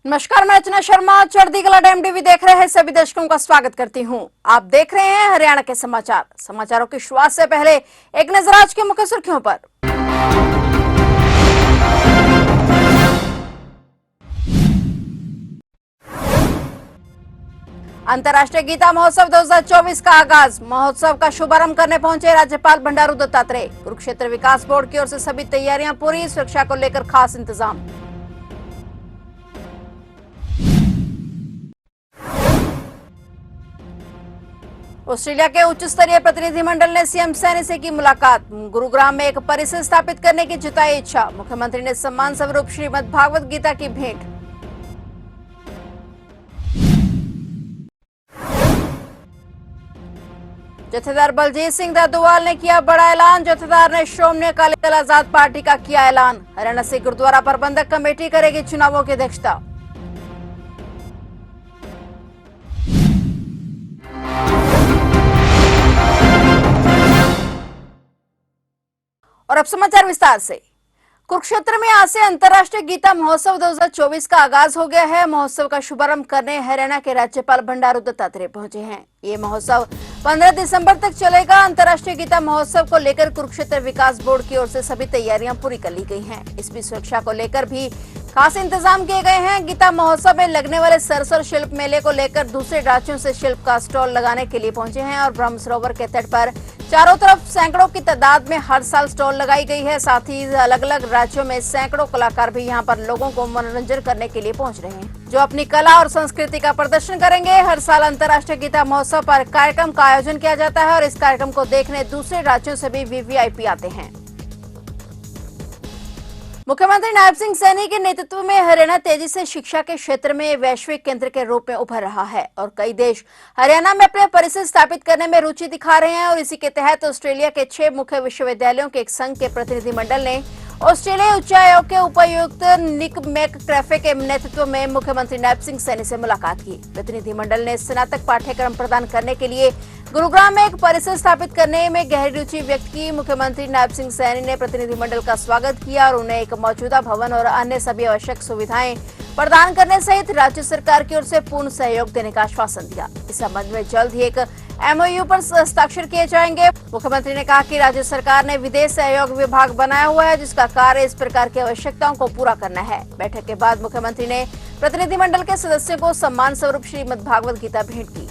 नमस्कार, मैं अर्चना शर्मा चढ़ती कला एमटीवी देख रहे हैं सभी दर्शकों का स्वागत करती हूं। आप देख रहे हैं हरियाणा के समाचार। समाचारों की शुरुआत से पहले एक नजर आज की मुख्य सुर्खियों पर। अंतर्राष्ट्रीय गीता महोत्सव 2024 का आगाज। महोत्सव का शुभारंभ करने पहुंचे राज्यपाल बंडारू दत्तात्रेय। कुरुक्षेत्र विकास बोर्ड की ओर से सभी तैयारियां पूरी, सुरक्षा को लेकर खास इंतजाम। ऑस्ट्रेलिया के उच्च स्तरीय प्रतिनिधिमंडल ने सीएम सैनी से की मुलाकात। गुरुग्राम में एक परिसर स्थापित करने की जताई इच्छा। मुख्यमंत्री ने सम्मान स्वरूप श्रीमद् भागवत गीता की भेंट। जत्थेदार बलजीत सिंह दादूवाल ने किया बड़ा ऐलान। जत्थेदार ने श्रोमणी अकाली दल आजाद पार्टी का किया ऐलान। हरियाणा से गुरुद्वारा प्रबंधक कमेटी करेगी चुनावों की अध्यक्षता। और अब समाचार विस्तार से। कुरुक्षेत्र में आज से अंतर्राष्ट्रीय गीता महोत्सव 2024 का आगाज हो गया है। महोत्सव का शुभारंभ करने हरियाणा के राज्यपाल बंडारू दत्तात्रेय पहुंचे हैं। ये महोत्सव 15 दिसंबर तक चलेगा। अंतर्राष्ट्रीय गीता महोत्सव को लेकर कुरुक्षेत्र विकास बोर्ड की ओर से सभी तैयारियां पूरी कर ली गई हैं। इस बीच सुरक्षा को लेकर भी खास इंतजाम किए गए हैं। गीता महोत्सव में लगने वाले सरसर शिल्प मेले को लेकर दूसरे राज्यों से शिल्प का स्टॉल लगाने के लिए पहुंचे हैं और ब्रह्म सरोवर के तट पर चारों तरफ सैकड़ों की तादाद में हर साल स्टॉल लगाई गई है। साथ ही अलग अलग राज्यों में सैकड़ों कलाकार भी यहां पर लोगों को मनोरंजन करने के लिए पहुंच रहे हैं, जो अपनी कला और संस्कृति का प्रदर्शन करेंगे। हर साल अंतर्राष्ट्रीय गीता महोत्सव पर कार्यक्रम का आयोजन किया जाता है और इस कार्यक्रम को देखने दूसरे राज्यों से भी वीवीआईपी आते हैं। मुख्यमंत्री नायब सिंह सैनी के नेतृत्व में हरियाणा तेजी से शिक्षा के क्षेत्र में वैश्विक केंद्र के रूप में उभर रहा है और कई देश हरियाणा में अपने परिसर स्थापित करने में रुचि दिखा रहे हैं। और इसी के तहत ऑस्ट्रेलिया के 6 मुख्य विश्वविद्यालयों के एक संघ के प्रतिनिधिमंडल ने ऑस्ट्रेलिया उच्चायोग के उपायुक्त निक मैकक्रैफे के नेतृत्व में मुख्यमंत्री नायब सिंह सैनी से मुलाकात की। प्रतिनिधिमंडल ने स्नातक पाठ्यक्रम प्रदान करने के लिए गुरुग्राम में एक परिसर स्थापित करने में गहरी रुचि व्यक्त की। मुख्यमंत्री नायब सिंह सैनी ने प्रतिनिधिमंडल का स्वागत किया और उन्हें एक मौजूदा भवन और अन्य सभी आवश्यक सुविधाएं प्रदान करने सहित राज्य सरकार की ओर से पूर्ण सहयोग देने का आश्वासन दिया। इस संबंध में जल्द ही एक एमओयू पर हस्ताक्षर किए जाएंगे। मुख्यमंत्री ने कहा कि राज्य सरकार ने विदेश सहयोग विभाग बनाया हुआ है, जिसका कार्य इस प्रकार की आवश्यकताओं को पूरा करना है। बैठक के बाद मुख्यमंत्री ने प्रतिनिधिमंडल के सदस्यों को सम्मान स्वरूप श्रीमद् भागवत गीता भेंट की।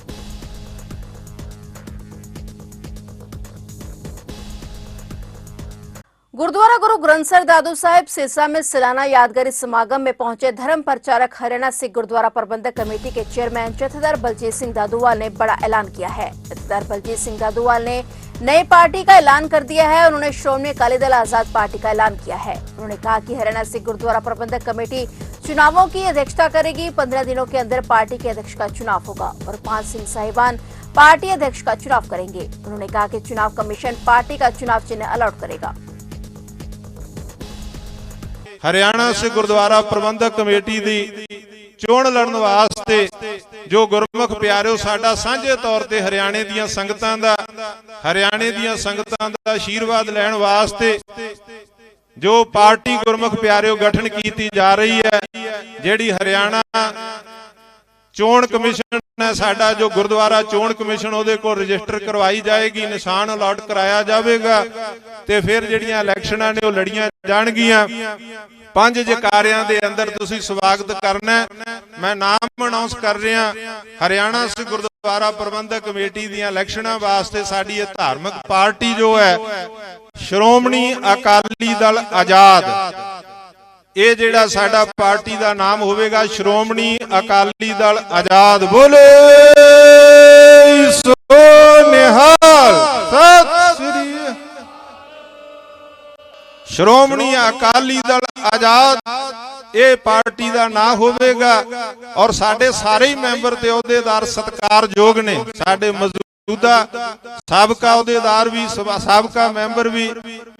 गुरुद्वारा गुरु ग्रंथ साहिब दादू साहिब सिरसा में सालाना यादगारी समागम में पहुंचे धर्म प्रचारक हरियाणा सिख गुरुद्वारा प्रबंधक कमेटी के चेयरमैन जत्थेदार बलजीत सिंह दादूवाल ने बड़ा ऐलान किया है। जत्थेदार बलजीत सिंह दादूवाल ने नई पार्टी का ऐलान कर दिया है। उन्होंने श्रोमणी अकाली दल आजाद पार्टी का ऐलान किया है। उन्होंने कहा कि हरियाणा सिख गुरुद्वारा प्रबंधक कमेटी चुनावों की अध्यक्षता करेगी। 15 दिनों के अंदर पार्टी के अध्यक्ष का चुनाव होगा और 5 सिंह साहिबान पार्टी अध्यक्ष का चुनाव करेंगे। उन्होंने कहा कि चुनाव कमीशन पार्टी का चुनाव चिन्ह अलॉट करेगा। हरियाणा से गुरुद्वारा प्रबंधक कमेटी दी चोण लड़न वास्ते जो गुरमुख प्यारिओ साडा सांझे तौर ते हरियाणे दीयां संगतां दा आशीर्वाद लैण वास्ते जो पार्टी गुरमुख प्यारिओ गठन की जा रही है, जिहड़ी हरियाणा चोण कमीशन है साडा, जो गुरुद्वारा चोण कमीशन उहदे कोल रजिस्टर करवाई जाएगी, निशान अलॉट कराया जाएगा ते फिर जिहड़ियां इलैक्शनां ने ओह लड़ियां जाणगियां। 5 जकारियां दे अंदर तुसीं स्वागत करना। मैं नाम अनाउंस कर रहा, हरियाणा से गुरुद्वारा प्रबंधक कमेटी दीयां इलैक्शनां वास्ते साडी इह धार्मिक पार्टी जो है श्रोमणी अकाली दल आजाद, ये जिहड़ा साडा पार्टी दा नाम होवेगा श्रोमणी अकाली दल आजाद। बोले सो निहाल। सत श्री श्रोमणी अकाली दल आजाद ये पार्टी दा नाम होवेगा और साडे सारे ही मैंबर ते अहुदेदार सत्कारयोग ने। साडे मौजूदा साबका अहुदेदार भी, साबका मैंबर भी,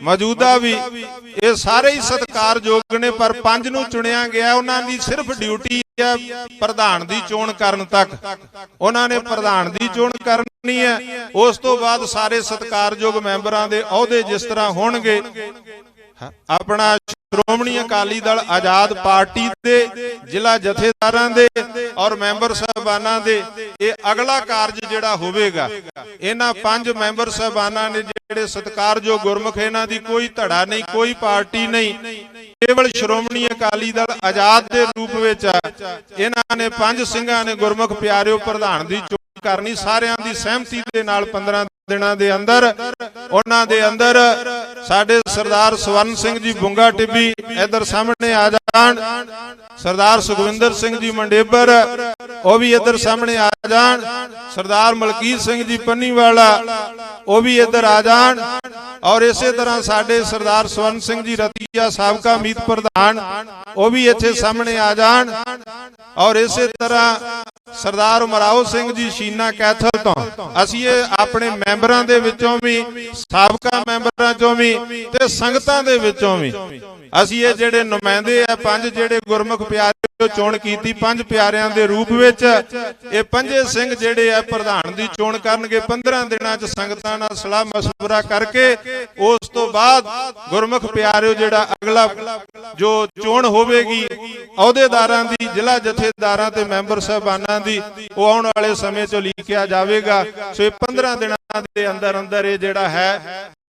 मौजूदा भी, ये सारे ही सत्कारयोग ने। पर 5 नूं चुनिया गया, उन्हां दी सिर्फ ड्यूटी है प्रधान दी चोण करन तक। उन्होंने प्रधान दी चोण करनी है, उस तो बाद सारे सत्कारयोग मैंबरां दे अहुदे जिस तरह होणगे अपना श्रोमणी अकाली दल आजाद पार्टी दे जिला जथेदारां दे और मैंबर साहबानां दे ये अगला कार्ज जिहड़ा होवेगा। इन्हां 5 मैंबर साहबानां ने जिहड़े सत्कारयोग गुरमुख, इन्हां दी कोई धड़ा नहीं, कोई पार्टी नहीं, केवल श्रोमणी अकाली दल आजाद दे रूप विच इन्हां ने 5 ਸਿੰਘਾਂ ने गुरमुख प्यारिओ प्रधान दी चोण करनी। सारिਆਂ दी सहमति दे नाल 15 दिनां दे अंदर उन्हां दे अंदर साडे सरदार स्वर्ण सिंह जी बुंगा टिब्बी इधर सामने आ जाण, सरदार सुखविंदर सिंह जी मंडेबर वो भी इधर सामने आ जाण, सरदार मलकीत सिंह जी पन्नीवाला वो भी इधर आ जाण, और इसे तरह साडे सरदार स्वर्ण सिंह जी रतिया साबका मीत प्रधान वो भी इत्थे सामने आ जाण, और इसे तरह सरदार मराओ सिंह जी शीना कैथल तो असीं अपने मैंबरां दे विचों भी, साबका मैंबरां चों भी ते संगतां दे विचों भी असीं ये जिहड़े नुमाइंदे आ 5 जिहड़े गुरमुख प्यारे चोण कीती 5 प्यारिਆਂ दे रूप विच ये 5 ਸਿੰਘ जिहड़े आ प्रधान दी चोण करनगे। 15 दिनां च संगतां नाल सलाह मशवरा करके उस तो बाद गुरमुख प्यारिओ जिहड़ा अगला जो चोण होवेगी अहुदेदारां दी, जिला जथेदारां ते मैंबर साहबानां दी, वो आउण वाले समय च लीकिया जावेगा। सो ये 15 दिनां दे अंदर अंदर ये जिहड़ा है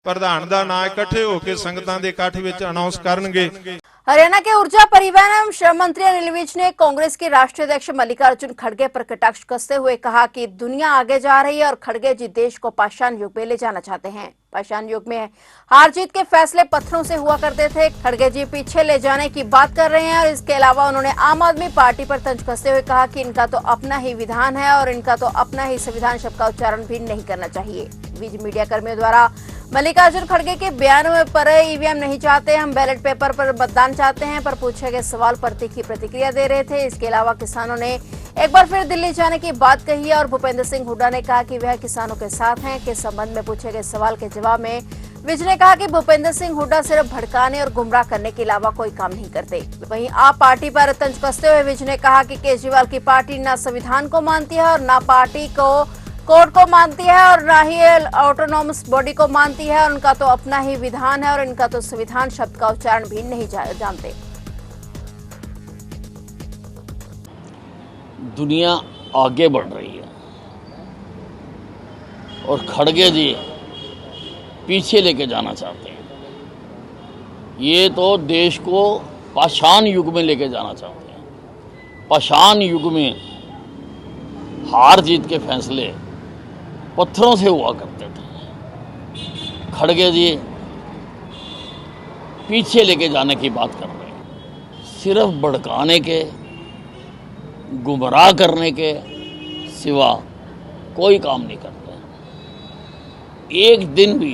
प्रधान दा नाम इकट्ठे होकर संगतां दे इकट्ठ विच अनाउंस करनगे। हरियाणा के ऊर्जा परिवहन एवं श्रम मंत्री अनिल विज ने कांग्रेस के राष्ट्रीय अध्यक्ष मल्लिकार्जुन खड़गे पर कटाक्ष कसते हुए कहा कि दुनिया आगे जा रही है और खड़गे जी देश को पाषाण युग में ले जाना चाहते हैं। पाषाण युग में हार जीत के फैसले पत्थरों से हुआ करते थे, खड़गे जी पीछे ले जाने की बात कर रहे हैं। और इसके अलावा उन्होंने आम आदमी पार्टी पर तंज कसते हुए कहा कि इनका तो अपना ही विधान है और इनका तो अपना ही संविधान शब्द का उच्चारण भी नहीं करना चाहिए। विज मीडिया कर्मियों द्वारा मल्लिकार्जुन खड़गे के बयान पर ईवीएम नहीं चाहते, हम बैलेट पेपर पर मतदान चाहते हैं पर पूछे गए सवाल पर तीखी प्रतिक्रिया दे रहे थे। इसके अलावा किसानों ने एक बार फिर दिल्ली जाने की बात कही है और भूपेंद्र सिंह हुड्डा ने कहा कि वह किसानों के साथ हैं। के संबंध में पूछे गए सवाल के जवाब में विज ने कहा कि भूपेंद्र सिंह हुड्डा सिर्फ भड़काने और गुमराह करने के अलावा कोई काम नहीं करते। वहीं आप पार्टी पर तंज कसते हुए विज ने कहा कि केजरीवाल की पार्टी न संविधान को मानती है और न पार्टी को कोर्ट को मानती है और ना ही ऑटोनॉमस बॉडी को मानती है और उनका तो अपना ही विधान है और इनका तो संविधान शब्द का उच्चारण भी नहीं जानते। दुनिया आगे बढ़ रही है और खड़गे जी पीछे लेके जाना चाहते हैं। ये तो देश को पाषाण युग में लेके जाना चाहते हैं। पाषाण युग में हार जीत के फैसले पत्थरों से हुआ करते थे। खड़गे जी पीछे लेके जाने की बात कर रहे हैं। सिर्फ भड़काने के, गुमराह करने के सिवा कोई काम नहीं करते। एक दिन भी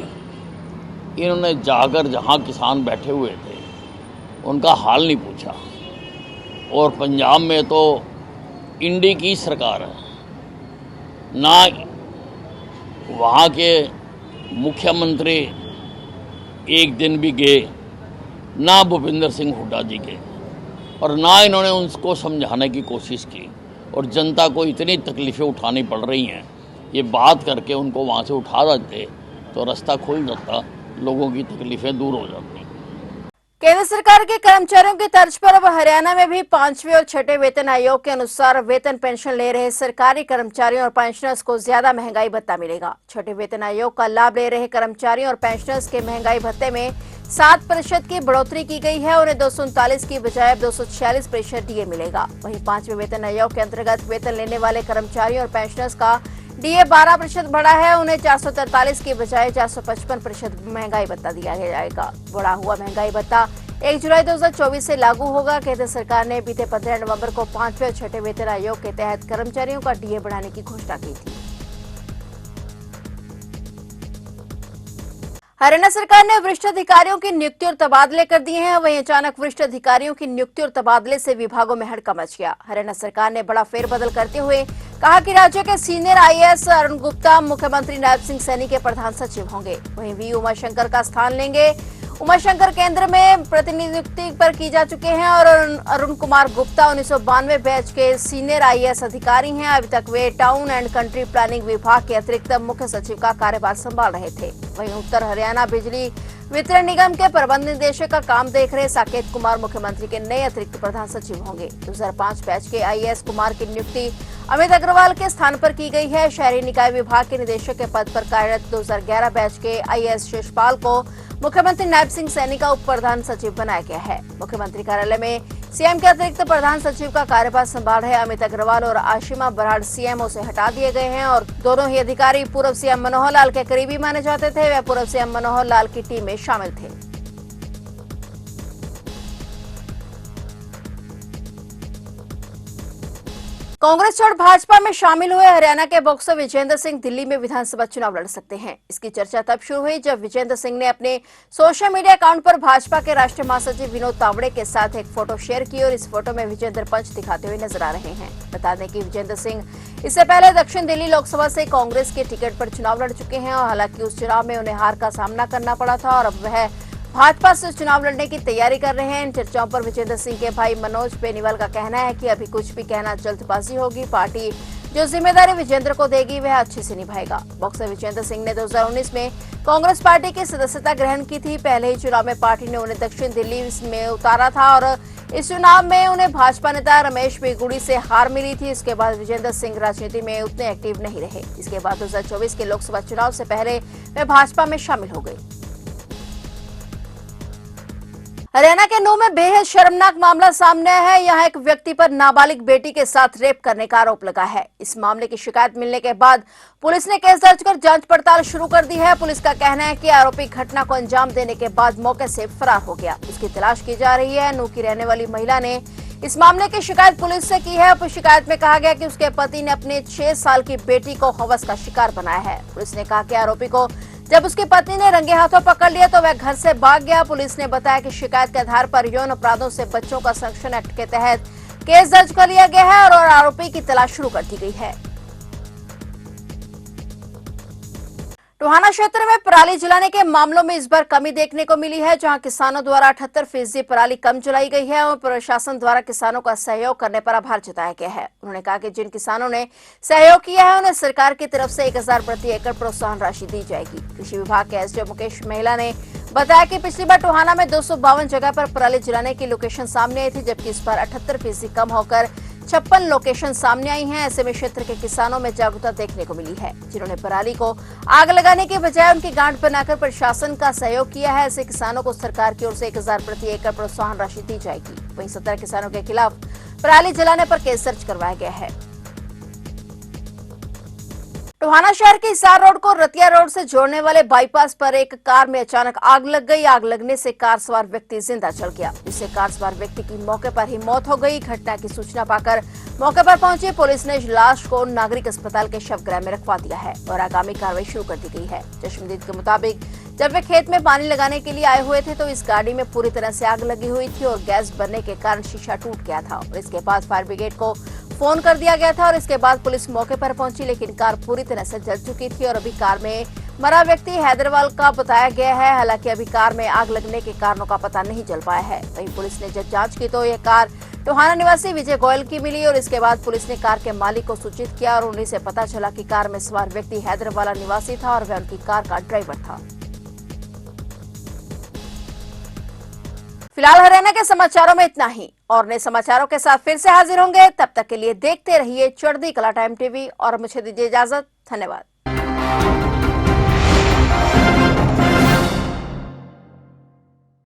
इन्होंने जाकर जहां किसान बैठे हुए थे उनका हाल नहीं पूछा। और पंजाब में तो इंडी की सरकार है, ना वहाँ के मुख्यमंत्री एक दिन भी गए, ना भूपेंद्र सिंह हुड्डा जी गए, और ना इन्होंने उनको समझाने की कोशिश की। और जनता को इतनी तकलीफ़ें उठानी पड़ रही हैं, ये बात करके उनको वहाँ से उठा देते तो रास्ता खुल जाता, लोगों की तकलीफ़ें दूर हो जाती। केंद्र सरकार के कर्मचारियों की तर्ज पर अब हरियाणा में भी 5वें और 6ठे वेतन आयोग के अनुसार वेतन पेंशन ले रहे सरकारी कर्मचारियों और पेंशनर्स को ज्यादा महंगाई भत्ता मिलेगा। 6ठे वेतन आयोग का लाभ ले रहे कर्मचारियों और पेंशनर्स के महंगाई भत्ते में 7% की बढ़ोतरी की गई है। उन्हें 239 की बजाय अब 246% डीए मिलेगा। वहीं 5वें वेतन आयोग के अंतर्गत वेतन लेने वाले कर्मचारियों और पेंशनर्स का डीए 12% बढ़ा है। उन्हें 443 की बजाय 455% महंगाई भत्ता दिया जाएगा। बढ़ा हुआ महंगाई भत्ता 1 जुलाई 2024 से लागू होगा। केंद्र सरकार ने बीते 15 नवंबर को 5वें और 6ठे वेतन आयोग के तहत कर्मचारियों का डीए बढ़ाने की घोषणा की थी। हरियाणा सरकार ने वरिष्ठ अधिकारियों की नियुक्ति और तबादले कर दिए हैं। वहीं अचानक वरिष्ठ अधिकारियों की नियुक्ति और तबादले से विभागों में हड़कंप मच गया। हरियाणा सरकार ने बड़ा फेरबदल करते हुए कहा कि राज्य के सीनियर आईएएस अरुण गुप्ता मुख्यमंत्री नायब सिंह सैनी के प्रधान सचिव होंगे। वहीं वी उमाशंकर का स्थान लेंगे। उमाशंकर केंद्र में प्रतिनियुक्ति पर की जा चुके हैं और अरुण कुमार गुप्ता 1992 बैच के सीनियर आईएएस अधिकारी हैं। अभी तक वे टाउन एंड कंट्री प्लानिंग विभाग के अतिरिक्त मुख्य सचिव का कार्यभार संभाल रहे थे। वहीं उत्तर हरियाणा बिजली वितरण निगम के प्रबंध निदेशक का काम देख रहे साकेत कुमार मुख्यमंत्री के नए अतिरिक्त प्रधान सचिव होंगे। 2005 बैच के आईएएस कुमार की नियुक्ति अमित अग्रवाल के स्थान पर की गई है। शहरी निकाय विभाग के निदेशक के पद पर कार्यरत 2011 बैच के आईएएस शिषपाल को मुख्यमंत्री नायब सिंह सैनी का उप प्रधान सचिव बनाया गया है। मुख्यमंत्री कार्यालय में सीएम के अतिरिक्त प्रधान सचिव का कार्यभार संभाल रहे अमित अग्रवाल और आशिमा बराड़ सीएमओ से हटा दिए गए हैं और दोनों ही अधिकारी पूर्व सीएम मनोहर लाल के करीबी माने जाते थे। वे पूर्व सीएम मनोहर लाल की टीम में शामिल थे। कांग्रेस छोड़ भाजपा में शामिल हुए हरियाणा के बॉक्सर विजेंद्र सिंह दिल्ली में विधानसभा चुनाव लड़ सकते हैं। इसकी चर्चा तब शुरू हुई जब विजेंद्र सिंह ने अपने सोशल मीडिया अकाउंट पर भाजपा के राष्ट्रीय महासचिव विनोद तावड़े के साथ एक फोटो शेयर की और इस फोटो में विजेंद्र पंच दिखाते हुए नजर आ रहे हैं। बता दें कि विजेंद्र सिंह इससे पहले दक्षिण दिल्ली लोकसभा से कांग्रेस के टिकट पर चुनाव लड़ चुके हैं और हालांकि उस चुनाव में उन्हें हार का सामना करना पड़ा था और अब वह भाजपा से चुनाव लड़ने की तैयारी कर रहे हैं। इन चर्चाओं पर विजेंद्र सिंह के भाई मनोज बेनीवाल का कहना है कि अभी कुछ भी कहना जल्दबाजी होगी। पार्टी जो जिम्मेदारी विजेंद्र को देगी वह अच्छे से निभाएगा। बॉक्सर विजेंद्र सिंह ने 2019 में कांग्रेस पार्टी की सदस्यता ग्रहण की थी। पहले ही चुनाव में पार्टी ने उन्हें दक्षिण दिल्ली में उतारा था और इस चुनाव में उन्हें भाजपा नेता रमेश बेगुड़ी से हार मिली थी। इसके बाद विजेंद्र सिंह राजनीति में उतने एक्टिव नहीं रहे। इसके बाद 2024 के लोकसभा चुनाव से पहले वे भाजपा में शामिल हो गए। हरियाणा के नूंह में बेहद शर्मनाक मामला सामने आया है। यहाँ एक व्यक्ति पर नाबालिग बेटी के साथ रेप करने का आरोप लगा है। इस मामले की शिकायत मिलने के बाद पुलिस ने केस दर्ज कर जांच पड़ताल शुरू कर दी है। पुलिस का कहना है कि आरोपी घटना को अंजाम देने के बाद मौके से फरार हो गया। उसकी तलाश की जा रही है। नूंह की रहने वाली महिला ने इस मामले की शिकायत पुलिस से की है। शिकायत में कहा गया कि उसके पति ने अपने 6 साल की बेटी को हवस का शिकार बनाया है। पुलिस ने कहा कि आरोपी को जब उसकी पत्नी ने रंगे हाथों पकड़ लिया तो वह घर से भाग गया। पुलिस ने बताया कि शिकायत के आधार पर यौन अपराधों से बच्चों का संरक्षण एक्ट के तहत केस दर्ज कर लिया गया है और आरोपी की तलाश शुरू कर दी गई है। टोहाना क्षेत्र में पराली जलाने के मामलों में इस बार कमी देखने को मिली है, जहां किसानों द्वारा 78% पराली कम जलाई गई है और प्रशासन द्वारा किसानों का सहयोग करने पर आभार जताया गया है। उन्होंने कहा कि जिन किसानों ने सहयोग किया है उन्हें सरकार की तरफ से 1000 प्रति एकड़ प्रोत्साहन राशि दी जाएगी। कृषि विभाग के एसडीओ मुकेश महिला ने बताया कि पिछली बार टोहाना में 252 जगह पर पराली जलाने की लोकेशन सामने आई थी, जबकि इस बार 78% कम होकर 56 लोकेशन सामने आई हैं। ऐसे में क्षेत्र के किसानों में जागरूकता देखने को मिली है, जिन्होंने पराली को आग लगाने के बजाय उनकी गांठ बनाकर प्रशासन का सहयोग किया है। ऐसे किसानों को सरकार की ओर से 1000 प्रति एकड़ प्रोत्साहन राशि दी जाएगी। वहीं 17 किसानों के खिलाफ पराली जलाने पर केस दर्ज करवाया गया है। टोहाना शहर के हिसार रोड को रतिया रोड से जोड़ने वाले बाईपास पर एक कार में अचानक आग लग गई। आग लगने से कार सवार व्यक्ति जिंदा जल गया, जिससे कार सवार व्यक्ति की मौके पर ही मौत हो गई। घटना की सूचना पाकर मौके पर पहुंची पुलिस ने लाश को नागरिक अस्पताल के शवगृह में रखवा दिया है और आगामी कार्रवाई शुरू कर दी गई है। चश्मदीद के मुताबिक जब वे खेत में पानी लगाने के लिए आए हुए थे तो इस गाड़ी में पूरी तरह से आग लगी हुई थी और गैस बनने के कारण शीशा टूट गया था और इसके बाद फायर ब्रिगेड को फोन कर दिया गया था और इसके बाद पुलिस मौके पर पहुंची, लेकिन कार पूरी तरह से जल चुकी थी और अभी कार में मरा व्यक्ति हैदराबाद का बताया गया है। हालांकि अभी कार में आग लगने के कारणों का पता नहीं चल पाया है। वहीं पुलिस ने जब जांच की तो यह कार टोहाना निवासी विजय गोयल की मिली और इसके बाद पुलिस ने कार के मालिक को सूचित किया और उन्हीं से पता चला कि कार में सवार व्यक्ति हैदराबाद निवासी था और वह उनकी कार का ड्राइवर था। फिलहाल हरियाणा के समाचारों में इतना ही और नए समाचारों के साथ फिर से हाजिर होंगे। तब तक के लिए देखते रहिए चढ़ती कला टाइम टीवी और मुझे दीजिए इजाजत। धन्यवाद।